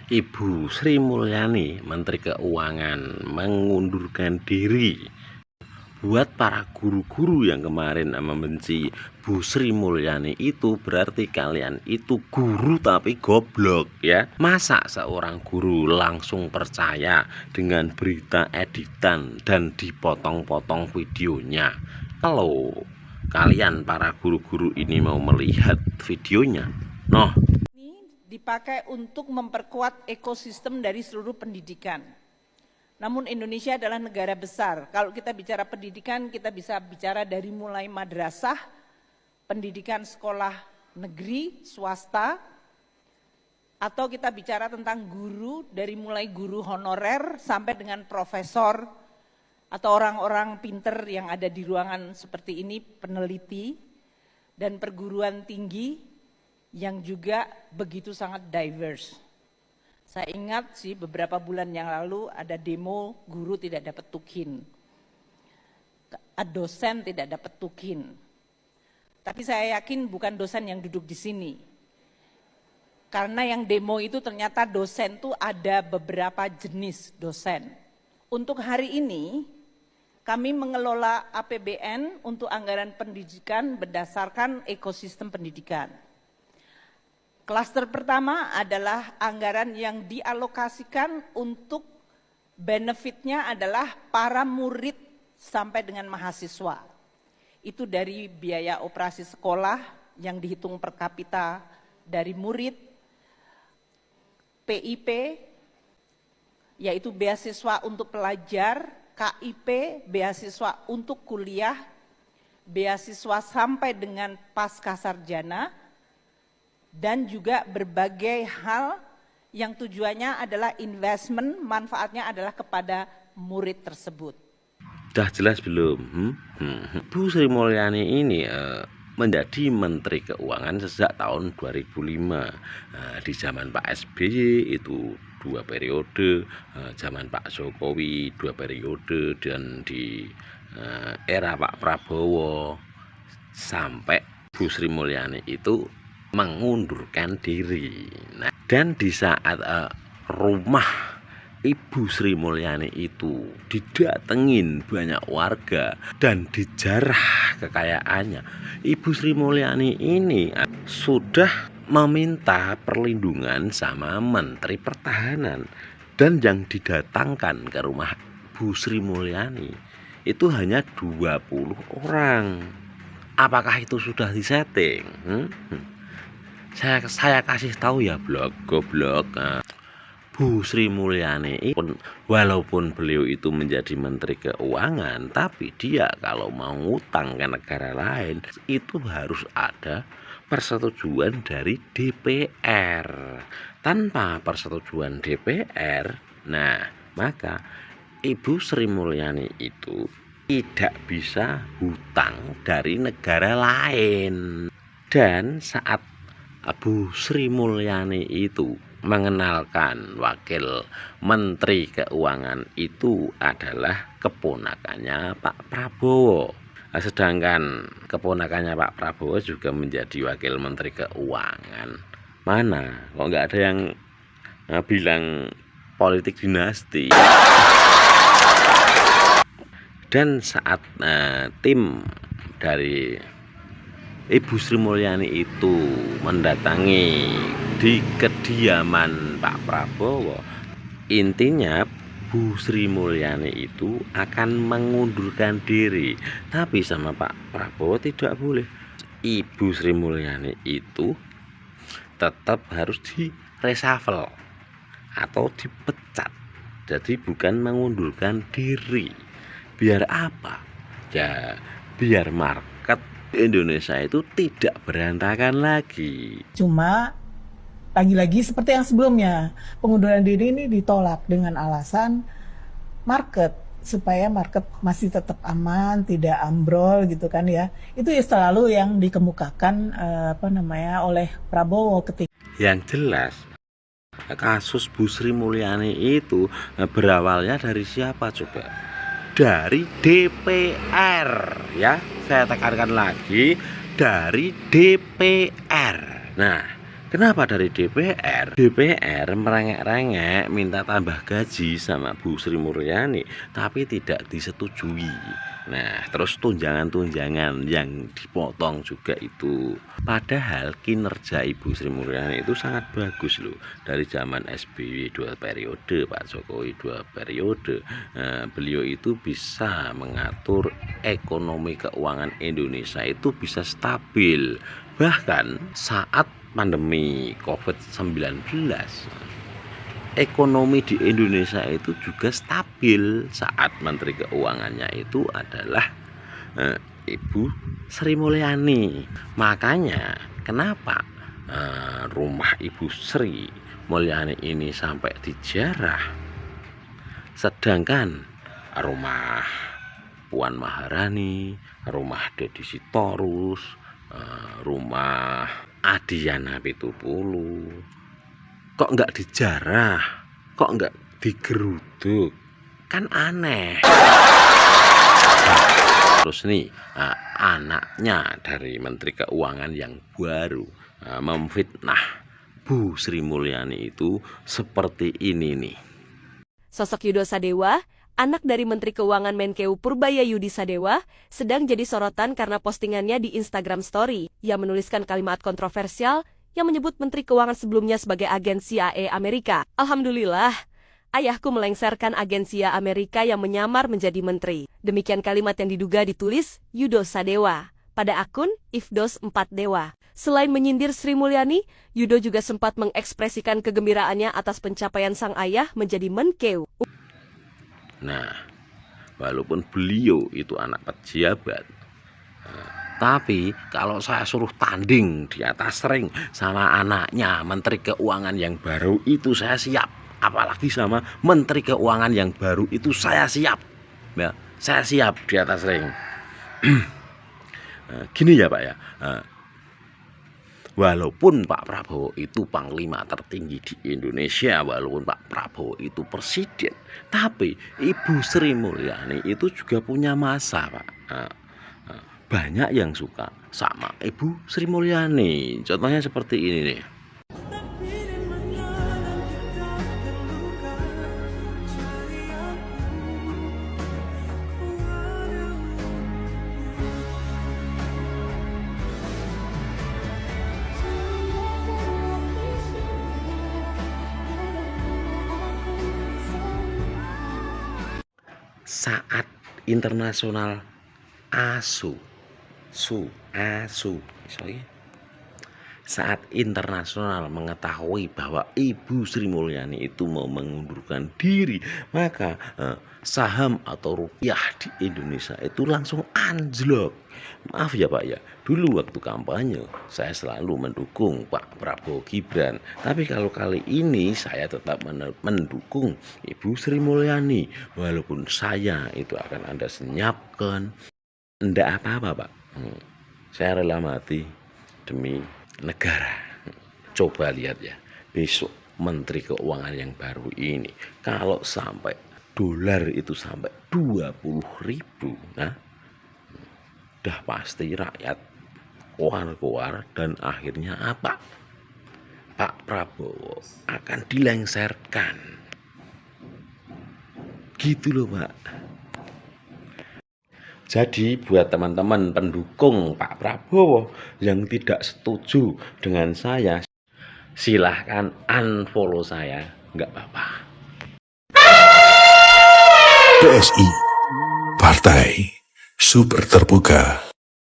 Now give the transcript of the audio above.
Ibu Sri Mulyani, Menteri Keuangan, mengundurkan diri. Buat para guru-guru yang kemarin membenci Bu Sri Mulyani itu berarti kalian itu guru tapi goblok ya. Masa seorang guru langsung percaya dengan berita editan dan dipotong-potong videonya? Kalau kalian para guru-guru ini mau melihat videonya, dipakai untuk memperkuat ekosistem dari seluruh pendidikan. Namun Indonesia adalah negara besar. Kalau kita bicara pendidikan, kita bisa bicara dari mulai madrasah, pendidikan sekolah negeri, swasta, atau kita bicara tentang guru, dari mulai guru honorer sampai dengan profesor, atau orang-orang pinter yang ada di ruangan seperti ini, peneliti, dan perguruan tinggi, yang juga begitu sangat diverse. Saya ingat sih beberapa bulan yang lalu ada demo guru tidak dapat tukin, dosen tidak dapat tukin. Tapi saya yakin bukan dosen yang duduk di sini. Karena yang demo itu ternyata dosen tuh ada beberapa jenis dosen. Untuk hari ini kami mengelola APBN untuk anggaran pendidikan berdasarkan ekosistem pendidikan. Klaster pertama adalah anggaran yang dialokasikan untuk benefitnya adalah para murid sampai dengan mahasiswa. Itu dari biaya operasi sekolah yang dihitung per kapita dari murid, PIP, yaitu beasiswa untuk pelajar, KIP, beasiswa untuk kuliah, beasiswa sampai dengan pasca sarjana, dan juga berbagai hal yang tujuannya adalah investment, manfaatnya adalah kepada murid tersebut. Sudah jelas belum? Bu Sri Mulyani ini menjadi Menteri Keuangan sejak tahun 2005. Di zaman Pak SBY itu 2 periode, zaman Pak Jokowi 2 periode, dan di era Pak Prabowo sampai Bu Sri Mulyani itu mengundurkan diri. Nah, dan di saat rumah Ibu Sri Mulyani itu didatengin banyak warga dan dijarah kekayaannya, Ibu Sri Mulyani ini sudah meminta perlindungan sama Menteri Pertahanan, dan yang didatangkan ke rumah Bu Sri Mulyani itu hanya 20 orang. Apakah itu sudah disetting? Saya kasih tahu ya, goblok. Bu Sri Mulyani pun, walaupun beliau itu menjadi Menteri Keuangan, tapi dia kalau mau ngutang ke negara lain itu harus ada persetujuan dari DPR. Tanpa persetujuan DPR, nah maka Ibu Sri Mulyani itu tidak bisa hutang dari negara lain. Dan saat Bu Sri Mulyani itu mengenalkan wakil Menteri Keuangan itu adalah keponakannya Pak Prabowo. Sedangkan keponakannya Pak Prabowo juga menjadi wakil Menteri Keuangan. Mana? Kok nggak ada yang bilang politik dinasti? Dan saat tim dari Ibu Sri Mulyani itu mendatangi di kediaman Pak Prabowo, intinya Bu Sri Mulyani itu akan mengundurkan diri, tapi sama Pak Prabowo tidak boleh. Ibu Sri Mulyani itu tetap harus di reshuffle atau dipecat. Jadi bukan mengundurkan diri. Biar apa? Ya biar market Indonesia itu tidak berantakan lagi. Cuma lagi-lagi seperti yang sebelumnya, pengunduran diri ini ditolak dengan alasan market, supaya market masih tetap aman, tidak ambrol gitu kan ya. Itu ya selalu yang dikemukakan oleh Prabowo ketika. Yang jelas kasus Bu Sri Mulyani itu berawalnya dari siapa coba? Dari DPR ya. Saya tekankan lagi, dari DPR. Nah, Kenapa dari DPR? DPR merengek-rengek minta tambah gaji sama Bu Sri Mulyani, tapi tidak disetujui. Nah, terus tunjangan-tunjangan yang dipotong juga itu. Padahal kinerja Ibu Sri Mulyani itu sangat bagus loh. Dari zaman SBY 2 periode, Pak Jokowi 2 periode, beliau itu bisa mengatur ekonomi keuangan Indonesia itu bisa stabil. Bahkan saat pandemi COVID-19, ekonomi di Indonesia itu juga stabil saat Menteri Keuangannya itu adalah Ibu Sri Mulyani. Makanya kenapa rumah Ibu Sri Mulyani ini sampai dijarah, sedangkan rumah Puan Maharani, rumah Deddy Sitorus, rumah Adiana Pitupulu kok nggak dijarah, kok nggak digeruduk, kan aneh. Terus nih anaknya dari Menteri Keuangan yang baru memfitnah Bu Sri Mulyani itu seperti ini nih. Sosok Yudo Sadewa, anak dari Menteri Keuangan Menkeu Purbayayudi Sadewa, sedang jadi sorotan karena postingannya di Instagram Story. Ia menuliskan kalimat kontroversial yang menyebut Menteri Keuangan sebelumnya sebagai agen CIA Amerika. Alhamdulillah, ayahku melengsarkan agen CIA Amerika yang menyamar menjadi menteri. Demikian kalimat yang diduga ditulis Yudo Sadewa pada akun Ifdos 4 Dewa. Selain menyindir Sri Mulyani, Yudo juga sempat mengekspresikan kegembiraannya atas pencapaian sang ayah menjadi Menkeu. Nah, walaupun beliau itu anak pejabat, tapi kalau saya suruh tanding di atas ring sama anaknya Menteri Keuangan yang baru itu saya siap. Apalagi sama Menteri Keuangan yang baru itu saya siap. Ya, saya siap di atas ring. Gini ya Pak ya. Walaupun Pak Prabowo itu panglima tertinggi di Indonesia, walaupun Pak Prabowo itu presiden, tapi Ibu Sri Mulyani itu juga punya masa Pak. Banyak yang suka sama Ibu Sri Mulyani. Contohnya seperti ini nih. Saat internasional saat internasional mengetahui bahwa Ibu Sri Mulyani itu mau mengundurkan diri, maka saham atau rupiah di Indonesia itu langsung anjlok. Maaf ya Pak ya, dulu waktu kampanye saya selalu mendukung Pak Prabowo Gibran, tapi kalau kali ini saya tetap mendukung Ibu Sri Mulyani, walaupun saya itu akan Anda senyapkan. Ndak apa-apa Pak, saya rela mati demi negara. Coba lihat ya, besok Menteri Keuangan yang baru ini, kalau sampai dolar itu sampai 20.000, nah udah pasti rakyat keluar dan akhirnya apa? Pak Prabowo akan dilengsarkan. Gitu loh Pak. Jadi buat teman-teman pendukung Pak Prabowo yang tidak setuju dengan saya, silahkan unfollow saya, nggak apa-apa. PSI, Partai Super Terbuka.